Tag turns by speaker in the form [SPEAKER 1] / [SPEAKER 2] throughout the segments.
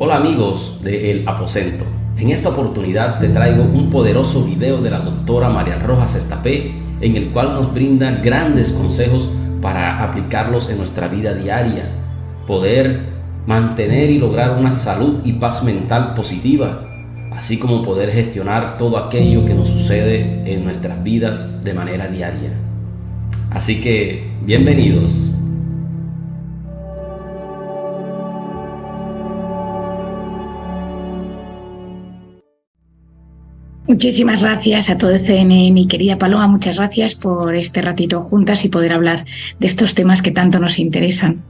[SPEAKER 1] Hola amigos de El Aposento. En esta oportunidad te traigo un poderoso video de la doctora María Rojas Estapé, en el cual nos brinda grandes consejos para aplicarlos en nuestra vida diaria, poder mantener y lograr una salud y paz mental positiva, así como poder gestionar todo aquello que nos sucede en nuestras vidas de manera diaria. Así que, bienvenidos.
[SPEAKER 2] Muchísimas gracias a todo CNE, mi querida Paloma, muchas gracias por este ratito juntas y poder hablar de estos temas que tanto nos interesan.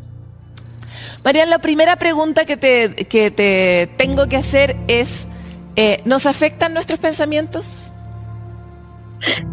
[SPEAKER 3] Marian, la primera pregunta que te tengo que hacer es, ¿nos afectan nuestros pensamientos?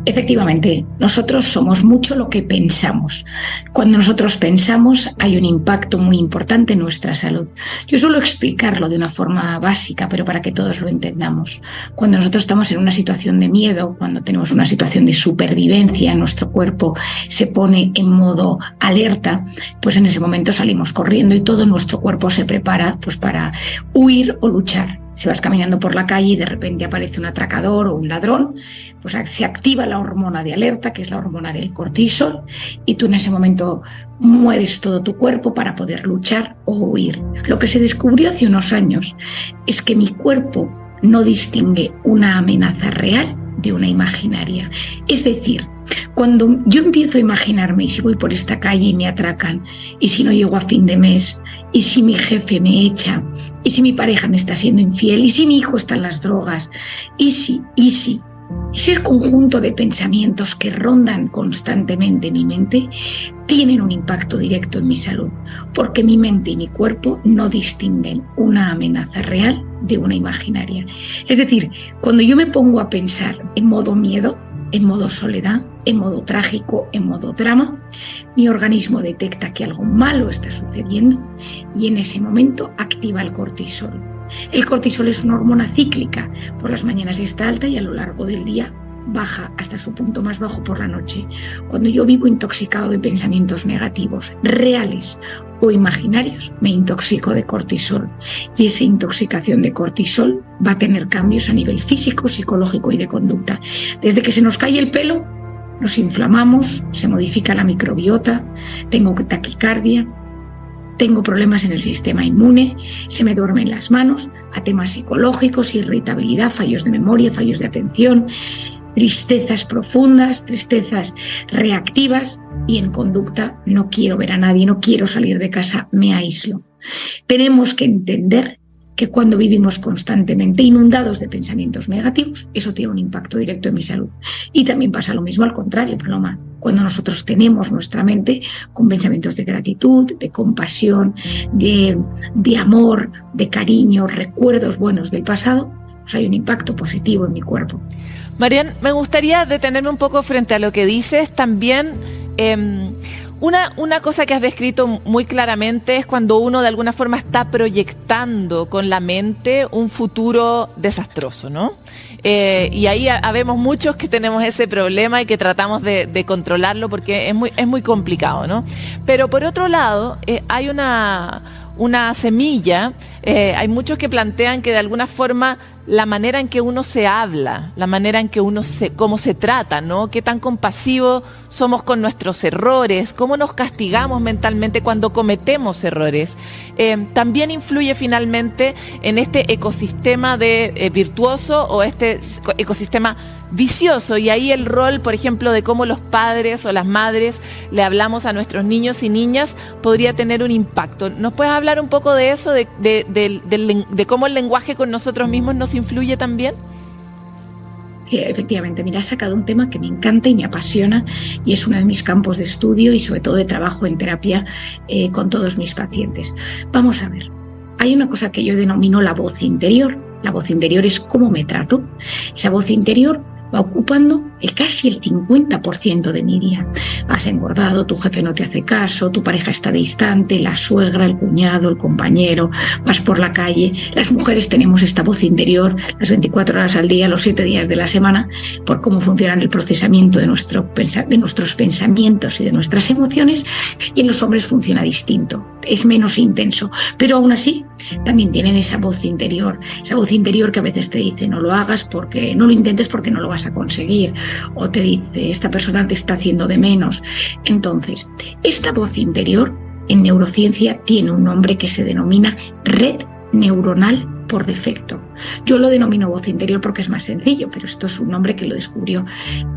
[SPEAKER 2] Efectivamente, nosotros somos mucho lo que pensamos. Cuando nosotros pensamos hay un impacto muy importante en nuestra salud. Yo suelo explicarlo de una forma básica, pero para que todos lo entendamos. Cuando nosotros estamos en una situación de miedo, cuando tenemos una situación de supervivencia, nuestro cuerpo se pone en modo alerta, pues en ese momento salimos corriendo y todo nuestro cuerpo se prepara pues para huir o luchar. Si vas caminando por la calle y de repente aparece un atracador o un ladrón, pues se activa la hormona de alerta, que es la hormona del cortisol, y tú en ese momento mueves todo tu cuerpo para poder luchar o huir. Lo que se descubrió hace unos años es que mi cuerpo no distingue una amenaza real de una imaginaria. Es decir, cuando yo empiezo a imaginarme, y si voy por esta calle y me atracan, y si no llego a fin de mes, y si mi jefe me echa, y si mi pareja me está siendo infiel, y si mi hijo está en las drogas, y si, ese conjunto de pensamientos que rondan constantemente mi mente tienen un impacto directo en mi salud, porque mi mente y mi cuerpo no distinguen una amenaza real de una imaginaria. Es decir, cuando yo me pongo a pensar en modo miedo, en modo soledad, en modo trágico, en modo drama, mi organismo detecta que algo malo está sucediendo y en ese momento activa el cortisol. El cortisol es una hormona cíclica, por las mañanas está alta y a lo largo del día baja hasta su punto más bajo por la noche. Cuando yo vivo intoxicado de pensamientos negativos, reales o imaginarios, me intoxico de cortisol. Y esa intoxicación de cortisol va a tener cambios a nivel físico, psicológico y de conducta. Desde que se nos cae el pelo, nos inflamamos, se modifica la microbiota, tengo taquicardia, tengo problemas en el sistema inmune, se me duermen las manos, a temas psicológicos, irritabilidad, fallos de memoria, fallos de atención, tristezas profundas, tristezas reactivas y en conducta no quiero ver a nadie, no quiero salir de casa, me aíslo. Tenemos que entender que cuando vivimos constantemente inundados de pensamientos negativos, eso tiene un impacto directo en mi salud. Y también pasa lo mismo al contrario, Paloma. Cuando nosotros tenemos nuestra mente con pensamientos de gratitud, de compasión, de amor, de cariño, recuerdos buenos del pasado, pues hay un impacto positivo en mi cuerpo.
[SPEAKER 3] Marian, me gustaría detenerme un poco frente a lo que dices. También una cosa que has descrito muy claramente es cuando uno de alguna forma está proyectando con la mente un futuro desastroso, ¿no? Y ahí habemos muchos que tenemos ese problema y que tratamos de controlarlo porque es muy complicado, ¿no? Pero por otro lado, hay una semilla, hay muchos que plantean que de alguna forma la manera en que uno se habla, la manera en que cómo se trata, ¿no? Qué tan compasivos somos con nuestros errores, cómo nos castigamos mentalmente cuando cometemos errores, también influye finalmente en este ecosistema virtuoso o este ecosistema vicioso. Y ahí el rol, por ejemplo, de cómo los padres o las madres le hablamos a nuestros niños y niñas podría tener un impacto. ¿Nos puedes hablar un poco de eso, de cómo el lenguaje con nosotros mismos nos influye también?
[SPEAKER 2] Sí, efectivamente. Mira, has sacado un tema que me encanta y me apasiona y es uno de mis campos de estudio y sobre todo de trabajo en terapia con todos mis pacientes. Vamos a ver, hay una cosa que yo denomino la voz interior. La voz interior es cómo me trato. Esa voz interior va ocupando casi el 50% de mi día. Has engordado, tu jefe no te hace caso, tu pareja está distante, la suegra, el cuñado, el compañero, vas por la calle. Las mujeres tenemos esta voz interior las 24 horas al día, los 7 días de la semana, por cómo funciona el procesamiento de nuestros pensamientos y de nuestras emociones, y en los hombres funciona distinto, es menos intenso, pero aún así también tienen esa voz interior que a veces te dice no lo hagas, porque no lo intentes, porque no lo vas a conseguir, o te dice esta persona te está haciendo de menos. Entonces, esta voz interior en neurociencia tiene un nombre que se denomina red neuronal por defecto. Yo lo denomino voz interior porque es más sencillo, pero esto es un nombre que lo descubrió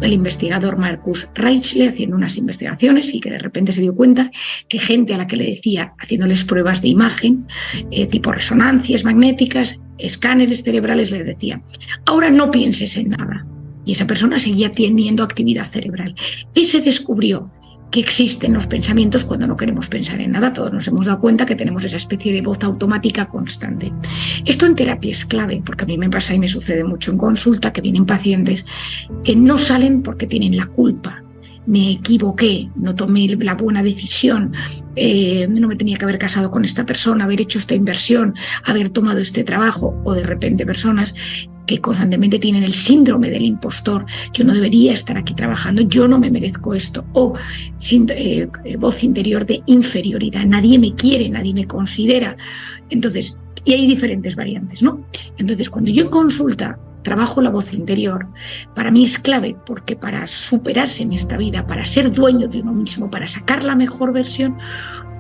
[SPEAKER 2] el investigador Marcus Reichle haciendo unas investigaciones, y que de repente se dio cuenta que gente a la que le decía, haciéndoles pruebas de imagen, tipo resonancias magnéticas, escáneres cerebrales, les decía, ahora no pienses en nada. Y esa persona seguía teniendo actividad cerebral. Y se descubrió que existen los pensamientos cuando no queremos pensar en nada. Todos nos hemos dado cuenta que tenemos esa especie de voz automática constante. Esto en terapia es clave, porque a mí me pasa y me sucede mucho en consulta, que vienen pacientes que no salen porque tienen la culpa. Me equivoqué, no tomé la buena decisión, no me tenía que haber casado con esta persona, haber hecho esta inversión, haber tomado este trabajo, o de repente personas que constantemente tienen el síndrome del impostor, yo no debería estar aquí trabajando, yo no me merezco esto, o voz interior de inferioridad, nadie me quiere, nadie me considera. Entonces, y hay diferentes variantes, ¿no? Entonces, cuando yo en consulta trabajo la voz interior, para mí es clave, porque para superarse en esta vida, para ser dueño de uno mismo, para sacar la mejor versión,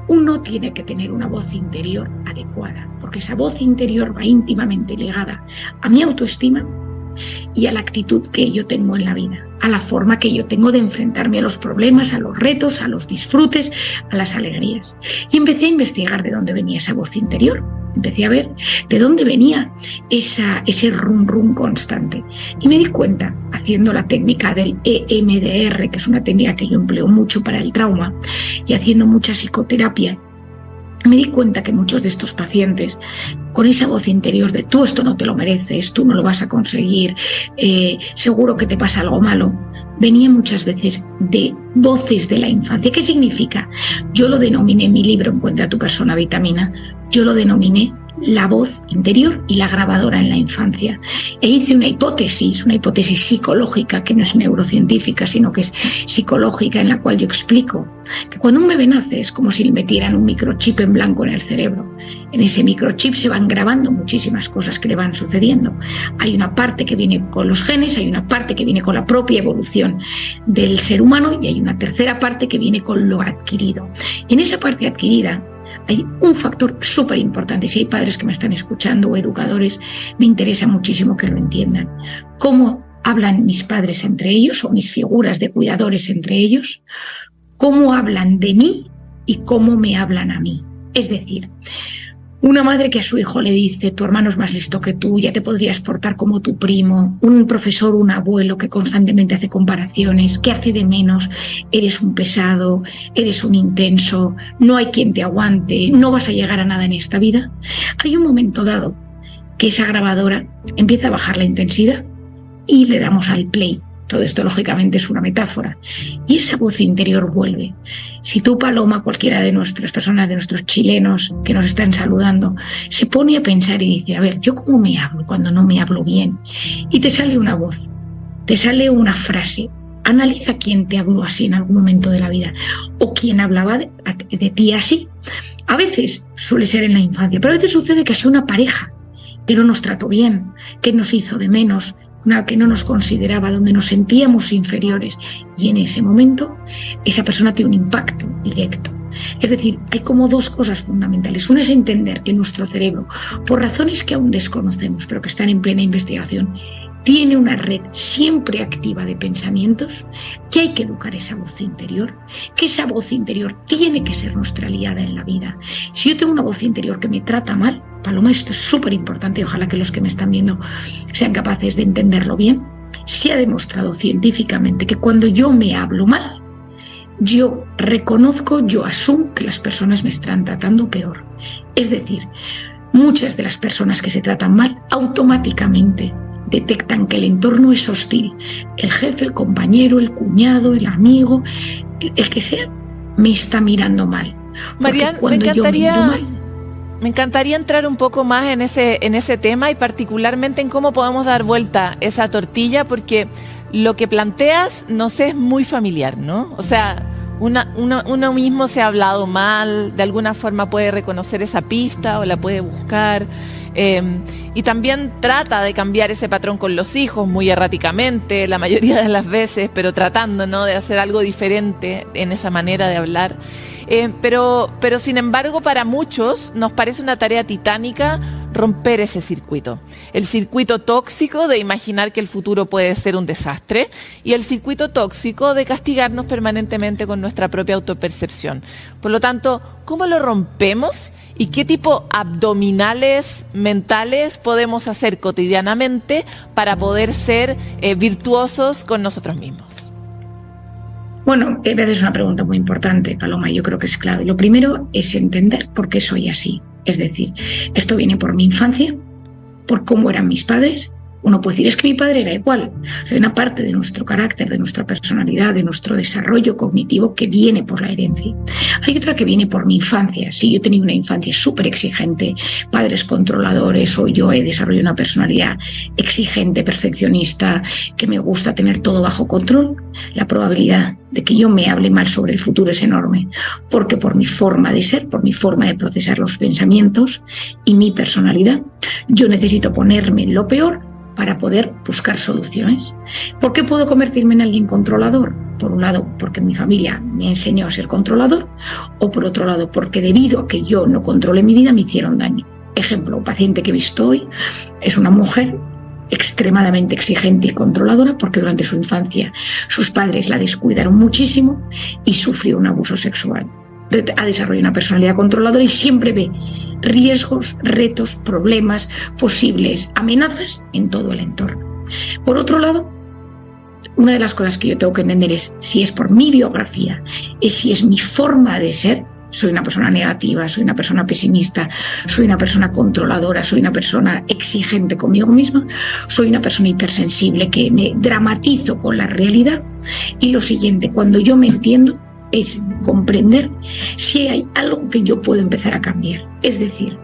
[SPEAKER 2] uno tiene que tener una voz interior adecuada, porque esa voz interior va íntimamente ligada a mi autoestima y a la actitud que yo tengo en la vida, a la forma que yo tengo de enfrentarme a los problemas, a los retos, a los disfrutes, a las alegrías. Y empecé a investigar de dónde venía esa voz interior. Empecé a ver de dónde venía ese rum rum constante. Y me di cuenta, haciendo la técnica del EMDR, que es una técnica que yo empleo mucho para el trauma, y haciendo mucha psicoterapia, me di cuenta que muchos de estos pacientes, con esa voz interior de tú esto no te lo mereces, tú no lo vas a conseguir, seguro que te pasa algo malo, venían muchas veces de voces de la infancia. ¿Qué significa? Yo lo denominé en mi libro Encuentra tu persona vitamina, yo lo denominé la voz interior y la grabadora en la infancia. E hice una hipótesis psicológica, que no es neurocientífica, sino que es psicológica, en la cual yo explico que cuando un bebé nace es como si le metieran un microchip en blanco en el cerebro. En ese microchip se van grabando muchísimas cosas que le van sucediendo. Hay una parte que viene con los genes, hay una parte que viene con la propia evolución del ser humano, y hay una tercera parte que viene con lo adquirido. En esa parte adquirida hay un factor súper importante. Si hay padres que me están escuchando o educadores, me interesa muchísimo que lo entiendan. ¿Cómo hablan mis padres entre ellos, o mis figuras de cuidadores entre ellos? ¿Cómo hablan de mí y cómo me hablan a mí? Es decir, una madre que a su hijo le dice, tu hermano es más listo que tú, ya te podrías portar como tu primo, un profesor, un abuelo que constantemente hace comparaciones, que hace de menos, eres un pesado, eres un intenso, no hay quien te aguante, no vas a llegar a nada en esta vida. Hay un momento dado que esa grabadora empieza a bajar la intensidad y le damos al play. Todo esto, lógicamente, es una metáfora. Y esa voz interior vuelve. Si tú, Paloma, cualquiera de nuestras personas, de nuestros chilenos que nos están saludando, se pone a pensar y dice, a ver, ¿yo cómo me hablo cuando no me hablo bien? Y te sale una voz, te sale una frase. Analiza quién te habló así en algún momento de la vida, o quién hablaba de ti así. A veces suele ser en la infancia, pero a veces sucede que ha sido una pareja que no nos trató bien, que nos hizo de menos, que no nos consideraba, donde nos sentíamos inferiores, y en ese momento esa persona tiene un impacto directo. Es decir, hay como dos cosas fundamentales. Una es entender que nuestro cerebro, por razones que aún desconocemos, pero que están en plena investigación, tiene una red siempre activa de pensamientos, que hay que educar esa voz interior, que esa voz interior tiene que ser nuestra aliada en la vida. Si yo tengo una voz interior que me trata mal, Paloma, esto es súper importante, ojalá que los que me están viendo sean capaces de entenderlo bien, se ha demostrado científicamente que cuando yo me hablo mal, yo reconozco, yo asumo que las personas me están tratando peor. Es decir, muchas de las personas que se tratan mal automáticamente detectan que el entorno es hostil, el jefe, el compañero, el cuñado, el amigo, el que sea, me está mirando mal.
[SPEAKER 3] Marian, me encantaría entrar un poco más en ese tema y particularmente en cómo podemos dar vuelta esa tortilla, porque lo que planteas nos es muy familiar, ¿no? O sea, uno mismo se ha hablado mal, de alguna forma puede reconocer esa pista o la puede buscar. Y también trata de cambiar ese patrón con los hijos muy erráticamente, la mayoría de las veces, pero tratando, ¿no?, de hacer algo diferente en esa manera de hablar. Pero sin embargo, para muchos nos parece una tarea titánica romper ese circuito. El circuito tóxico de imaginar que el futuro puede ser un desastre y el circuito tóxico de castigarnos permanentemente con nuestra propia autopercepción. Por lo tanto, ¿cómo lo rompemos y qué tipo abdominales mentales podemos hacer cotidianamente para poder ser virtuosos con nosotros mismos?
[SPEAKER 2] Bueno, es una pregunta muy importante, Paloma, y yo creo que es clave. Lo primero es entender por qué soy así. Es decir, esto viene por mi infancia, por cómo eran mis padres. Uno puede decir, es que mi padre era igual. O sea, hay una parte de nuestro carácter, de nuestra personalidad, de nuestro desarrollo cognitivo que viene por la herencia. Hay otra que viene por mi infancia. Si yo he tenido una infancia súper exigente, padres controladores, o yo he desarrollado una personalidad exigente, perfeccionista, que me gusta tener todo bajo control, la probabilidad de que yo me hable mal sobre el futuro es enorme, porque por mi forma de ser, por mi forma de procesar los pensamientos y mi personalidad, yo necesito ponerme en lo peor para poder buscar soluciones. ¿Por qué puedo convertirme en alguien controlador? Por un lado, porque mi familia me enseñó a ser controlador, o por otro lado, porque debido a que yo no controlé mi vida, me hicieron daño. Ejemplo, un paciente que he visto hoy es una mujer extremadamente exigente y controladora porque durante su infancia sus padres la descuidaron muchísimo y sufrió un abuso sexual. Ha desarrollado una personalidad controladora y siempre ve riesgos, retos, problemas, posibles amenazas en todo el entorno. Por otro lado, una de las cosas que yo tengo que entender es si es por mi biografía, es si es mi forma de ser. Soy una persona negativa, soy una persona pesimista, soy una persona controladora, soy una persona exigente conmigo misma, soy una persona hipersensible que me dramatizo con la realidad. Y lo siguiente, cuando yo me entiendo, es comprender si hay algo que yo puedo empezar a cambiar. Es decir,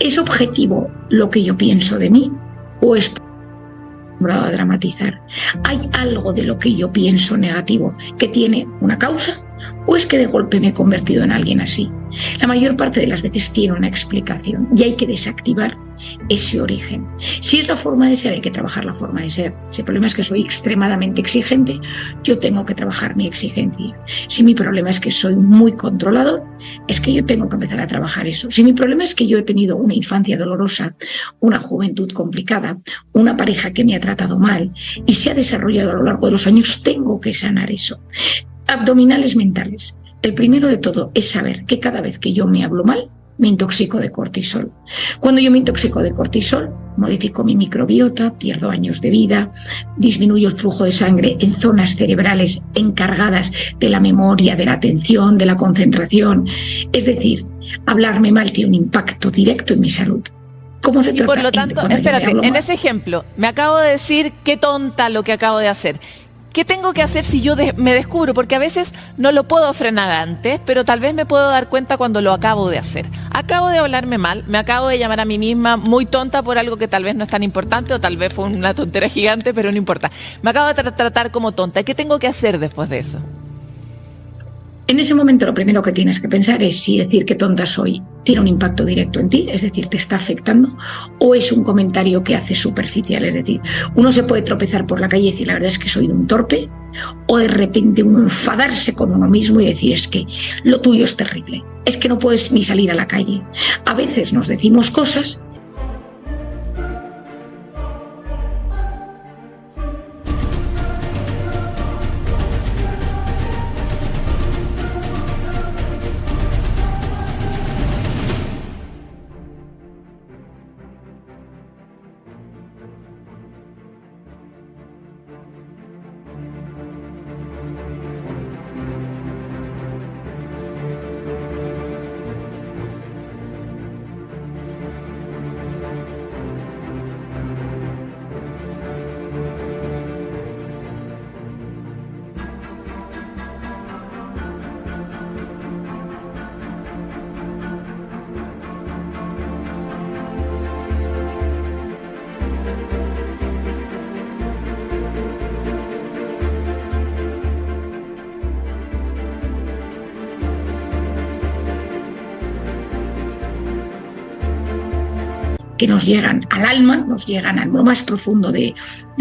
[SPEAKER 2] ¿es objetivo lo que yo pienso de mí o es a dramatizar? ¿Hay algo de lo que yo pienso negativo que tiene una causa? ¿O es que de golpe me he convertido en alguien así? La mayor parte de las veces tiene una explicación y hay que desactivar ese origen. Si es la forma de ser, hay que trabajar la forma de ser. Si el problema es que soy extremadamente exigente, yo tengo que trabajar mi exigencia. Si mi problema es que soy muy controlador, es que yo tengo que empezar a trabajar eso. Si mi problema es que yo he tenido una infancia dolorosa, una juventud complicada, una pareja que me ha tratado mal y se ha desarrollado a lo largo de los años, tengo que sanar eso. Abdominales mentales. El primero de todo es saber que cada vez que yo me hablo mal, me intoxico de cortisol. Cuando yo me intoxico de cortisol, modifico mi microbiota, pierdo años de vida, disminuyo el flujo de sangre en zonas cerebrales encargadas de la memoria, de la atención, de la concentración. Es decir, hablarme mal tiene un impacto directo en mi salud. ¿Cómo se trata?
[SPEAKER 3] Y por lo tanto, espérate, en ese ejemplo, me acabo de decir qué tonta lo que acabo de hacer. ¿Qué tengo que hacer si yo me descubro? Porque a veces no lo puedo frenar antes, pero tal vez me puedo dar cuenta cuando lo acabo de hacer. Acabo de hablarme mal, me acabo de llamar a mí misma muy tonta por algo que tal vez no es tan importante o tal vez fue una tontera gigante, pero no importa. Me acabo de tratar como tonta. ¿Qué tengo que hacer después de eso?
[SPEAKER 2] En ese momento lo primero que tienes que pensar es si decir que tonta soy tiene un impacto directo en ti, es decir, te está afectando, o es un comentario que hace superficial. Es decir, uno se puede tropezar por la calle y decir la verdad es que soy de un torpe, o de repente uno enfadarse con uno mismo y decir es que lo tuyo es terrible, es que no puedes ni salir a la calle. A veces nos decimos cosas que nos llegan al alma, nos llegan a lo más profundo de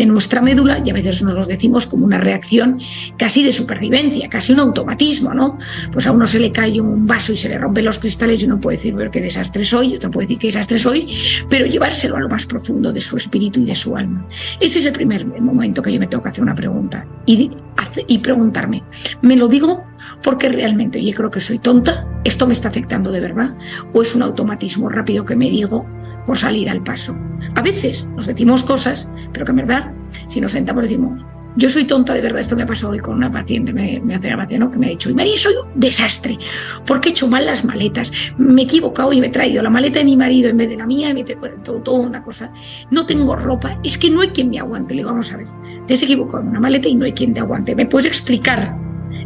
[SPEAKER 2] nuestra médula, y a veces nos los decimos como una reacción casi de supervivencia, casi un automatismo, ¿no? Pues a uno se le cae un vaso y se le rompen los cristales y uno puede decir, pero qué desastre soy, y otro puede decir qué desastre soy, pero llevárselo a lo más profundo de su espíritu y de su alma. Ese es el primer momento que yo me tengo que hacer una pregunta y preguntarme, ¿me lo digo porque realmente yo creo que soy tonta? ¿Esto me está afectando de verdad? ¿O es un automatismo rápido que me digo por salir al paso? A veces nos decimos cosas, pero que en verdad, si nos sentamos decimos, yo soy tonta de verdad. Esto me ha pasado hoy con una paciente, me hace gracia, ¿no? Que me ha dicho, y María, soy un desastre, porque he hecho mal las maletas, me he equivocado y me he traído la maleta de mi marido en vez de la mía, y todo una cosa, no tengo ropa, es que no hay quien me aguante. Le digo, vamos a ver, te has equivocado en una maleta y no hay quien te aguante. ¿Me puedes explicar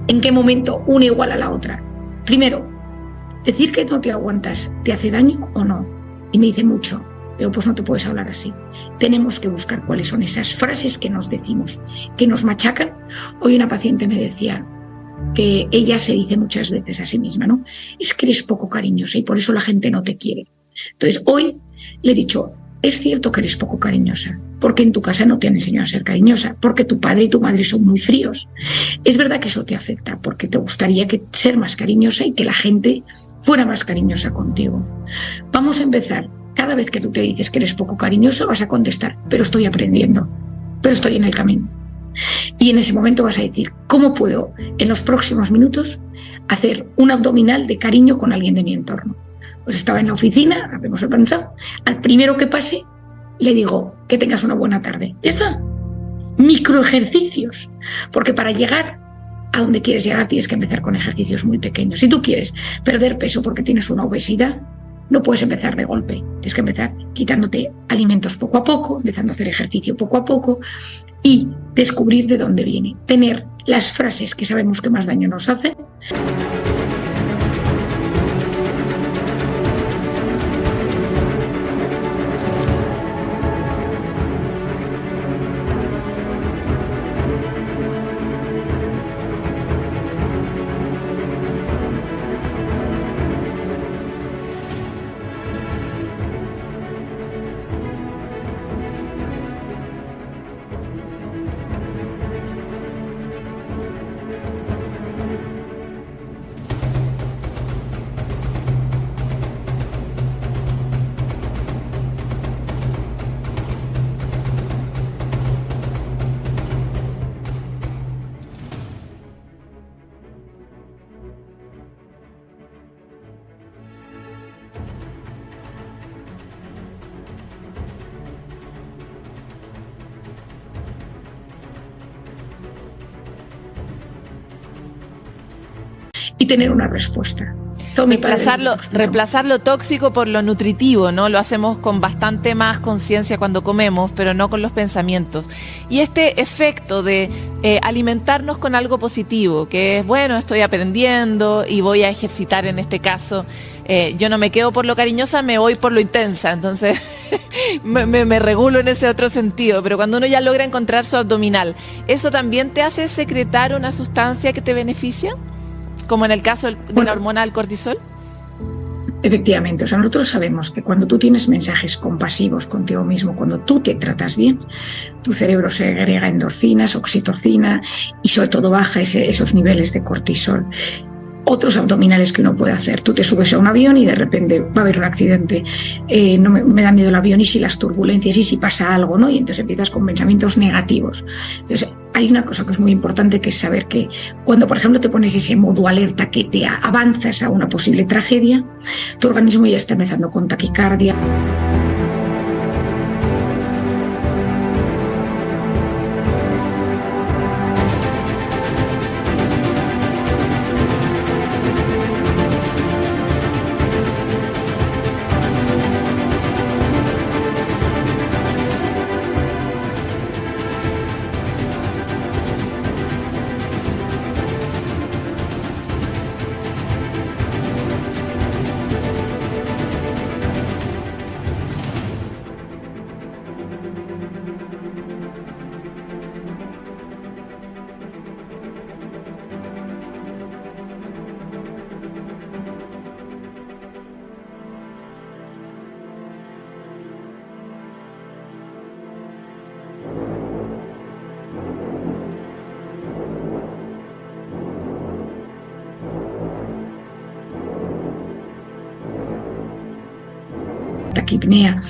[SPEAKER 2] en qué momento una igual a la otra? Primero, decir que no te aguantas, ¿te hace daño o no? Y me dice mucho. Pero pues no te puedes hablar así. Tenemos que buscar cuáles son esas frases que nos decimos, que nos machacan. Hoy una paciente me decía que ella se dice muchas veces a sí misma, ¿no? Es que eres poco cariñosa y por eso la gente no te quiere. Entonces hoy le he dicho, es cierto que eres poco cariñosa, porque en tu casa no te han enseñado a ser cariñosa, porque tu padre y tu madre son muy fríos. Es verdad que eso te afecta, porque te gustaría ser más cariñosa y que la gente fuera más cariñosa contigo. Vamos a empezar. Cada vez que tú te dices que eres poco cariñoso, vas a contestar, pero estoy aprendiendo, pero estoy en el camino. Y en ese momento vas a decir, ¿cómo puedo en los próximos minutos hacer un abdominal de cariño con alguien de mi entorno? Pues estaba en la oficina, habíamos organizado, al primero que pase le digo, que tengas una buena tarde. Ya está. Microejercicios, porque para llegar a donde quieres llegar tienes que empezar con ejercicios muy pequeños. Si tú quieres perder peso porque tienes una obesidad, no puedes empezar de golpe, tienes que empezar quitándote alimentos poco a poco, empezando a hacer ejercicio poco a poco y descubrir de dónde viene. Tener las frases que sabemos que más daño nos hacen. Y tener una respuesta.
[SPEAKER 3] Reemplazar lo tóxico por lo nutritivo, ¿no? Lo hacemos con bastante más conciencia cuando comemos, pero no con los pensamientos. Y este efecto de alimentarnos con algo positivo, que es, bueno, estoy aprendiendo y voy a ejercitar en este caso. Yo no me quedo por lo cariñosa, me voy por lo intensa. Entonces me regulo en ese otro sentido. Pero cuando uno ya logra encontrar su abdominal, ¿eso también te hace secretar una sustancia que te beneficia? Como en el caso de la hormona del cortisol.
[SPEAKER 2] Efectivamente, o sea, nosotros sabemos que cuando tú tienes mensajes compasivos contigo mismo, cuando tú te tratas bien, tu cerebro segrega endorfinas, oxitocina y sobre todo baja esos niveles de cortisol. Otros abdominales que uno puede hacer. Tú te subes a un avión y de repente va a haber un accidente. No me da miedo el avión y si las turbulencias y si pasa algo, ¿no? Y entonces empiezas con pensamientos negativos. Entonces hay una cosa que es muy importante, que es saber que cuando, por ejemplo, te pones ese modo alerta que te avanzas a una posible tragedia, tu organismo ya está empezando con taquicardia. taquipnea.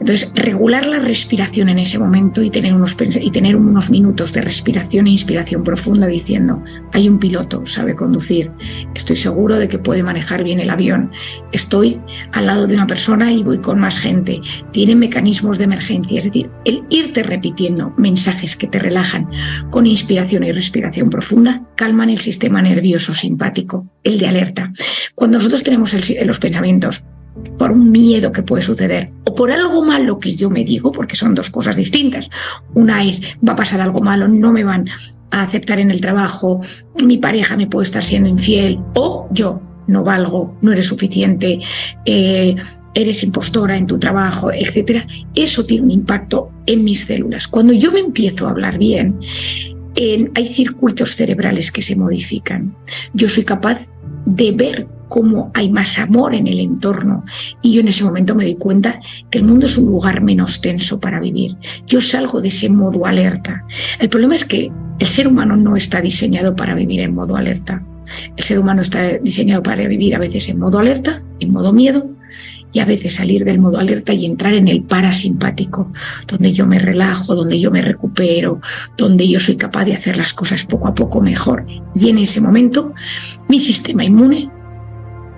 [SPEAKER 2] Entonces, regular la respiración en ese momento y tener unos minutos de respiración e inspiración profunda diciendo, hay un piloto, sabe conducir, estoy seguro de que puede manejar bien el avión, estoy al lado de una persona y voy con más gente, tiene mecanismos de emergencia. Es decir, el irte repitiendo mensajes que te relajan con inspiración y respiración profunda calman el sistema nervioso simpático, el de alerta. Cuando nosotros tenemos los pensamientos por un miedo que puede suceder o por algo malo que yo me digo, porque son dos cosas distintas. Una es, va a pasar algo malo, no me van a aceptar en el trabajo, mi pareja me puede estar siendo infiel, o yo no valgo, no eres suficiente, eres impostora en tu trabajo, etcétera. Eso tiene un impacto en mis células. Cuando yo me empiezo a hablar bien, hay circuitos cerebrales que se modifican. Yo soy capaz de ver cómo hay más amor en el entorno y yo en ese momento me doy cuenta que el mundo es un lugar menos tenso para vivir. Yo salgo de ese modo alerta. El problema es que el ser humano no está diseñado para vivir en modo alerta. El ser humano está diseñado para vivir a veces en modo alerta, en modo miedo, y a veces salir del modo alerta y entrar en el parasimpático, donde yo me relajo, donde yo me recupero, donde yo soy capaz de hacer las cosas poco a poco mejor. Y en ese momento mi sistema inmune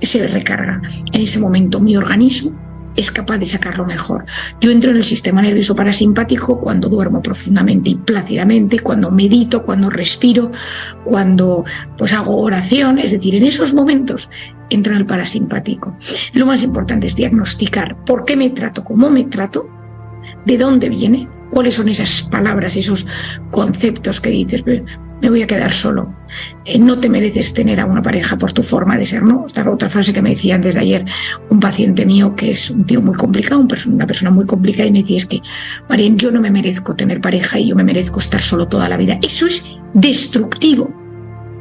[SPEAKER 2] se recarga. En ese momento mi organismo es capaz de sacarlo mejor. Yo entro en el sistema nervioso parasimpático cuando duermo profundamente y plácidamente, cuando medito, cuando respiro, cuando pues hago oración. Es decir, en esos momentos entro en el parasimpático. Lo más importante es diagnosticar por qué me trato, cómo me trato, de dónde viene, cuáles son esas palabras, esos conceptos que dices, me voy a quedar solo, no te mereces tener a una pareja por tu forma de ser, ¿no? Esta otra frase que me decía antes de ayer un paciente mío que es un tío muy complicado, una persona muy complicada, y me decía, es que, Marian, yo no me merezco tener pareja y yo me merezco estar solo toda la vida. Eso es destructivo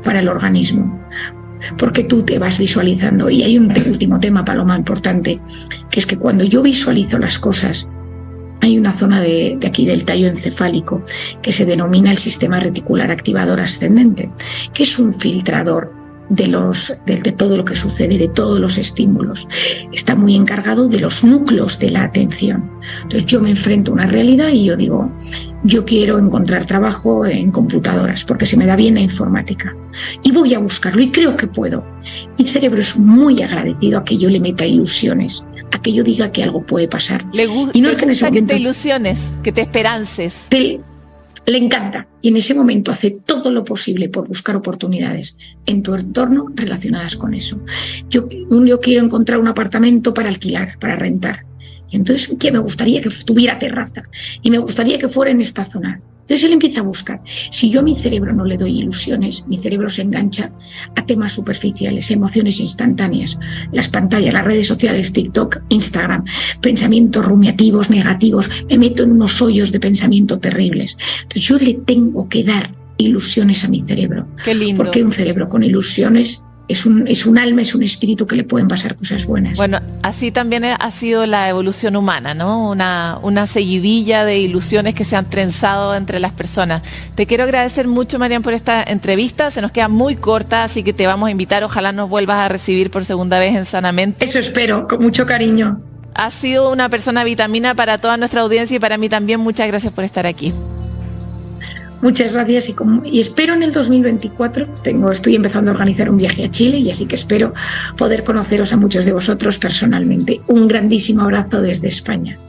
[SPEAKER 2] para el organismo, porque tú te vas visualizando. Y hay un último tema, Paloma, importante, que es que cuando yo visualizo las cosas, hay una zona de aquí del tallo encefálico que se denomina el sistema reticular activador ascendente, que es un filtrador de todo lo que sucede, de todos los estímulos. Está muy encargado de los núcleos de la atención. Entonces yo me enfrento a una realidad y yo digo, yo quiero encontrar trabajo en computadoras porque se me da bien la informática y voy a buscarlo y creo que puedo. Mi cerebro es muy agradecido a que yo le meta ilusiones, a que yo diga que algo puede pasar.
[SPEAKER 3] Y no es que en ese momento, que te ilusiones, que te esperances.
[SPEAKER 2] Le encanta y en ese momento hace todo lo posible por buscar oportunidades en tu entorno relacionadas con eso. Yo quiero encontrar un apartamento para alquilar, para rentar. Y entonces, ¿qué? Me gustaría que tuviera terraza y me gustaría que fuera en esta zona. Entonces él empieza a buscar. Si yo a mi cerebro no le doy ilusiones, mi cerebro se engancha a temas superficiales, emociones instantáneas, las pantallas, las redes sociales, TikTok, Instagram, pensamientos rumiativos, negativos, me meto en unos hoyos de pensamiento terribles. Entonces yo le tengo que dar ilusiones a mi cerebro.
[SPEAKER 3] Qué lindo.
[SPEAKER 2] Porque un cerebro con ilusiones es un alma, es un espíritu que le pueden pasar cosas buenas.
[SPEAKER 3] Bueno, así también ha sido la evolución humana, ¿no? Una seguidilla de ilusiones que se han trenzado entre las personas. Te quiero agradecer mucho, Marian, por esta entrevista. Se nos queda muy corta, así que te vamos a invitar. Ojalá nos vuelvas a recibir por segunda vez en Sanamente.
[SPEAKER 2] Eso espero, con mucho cariño.
[SPEAKER 3] Has sido una persona vitamina para toda nuestra audiencia y para mí también. Muchas gracias por estar aquí.
[SPEAKER 2] Muchas gracias y espero en el 2024, estoy empezando a organizar un viaje a Chile y así que espero poder conoceros a muchos de vosotros personalmente. Un grandísimo abrazo desde España.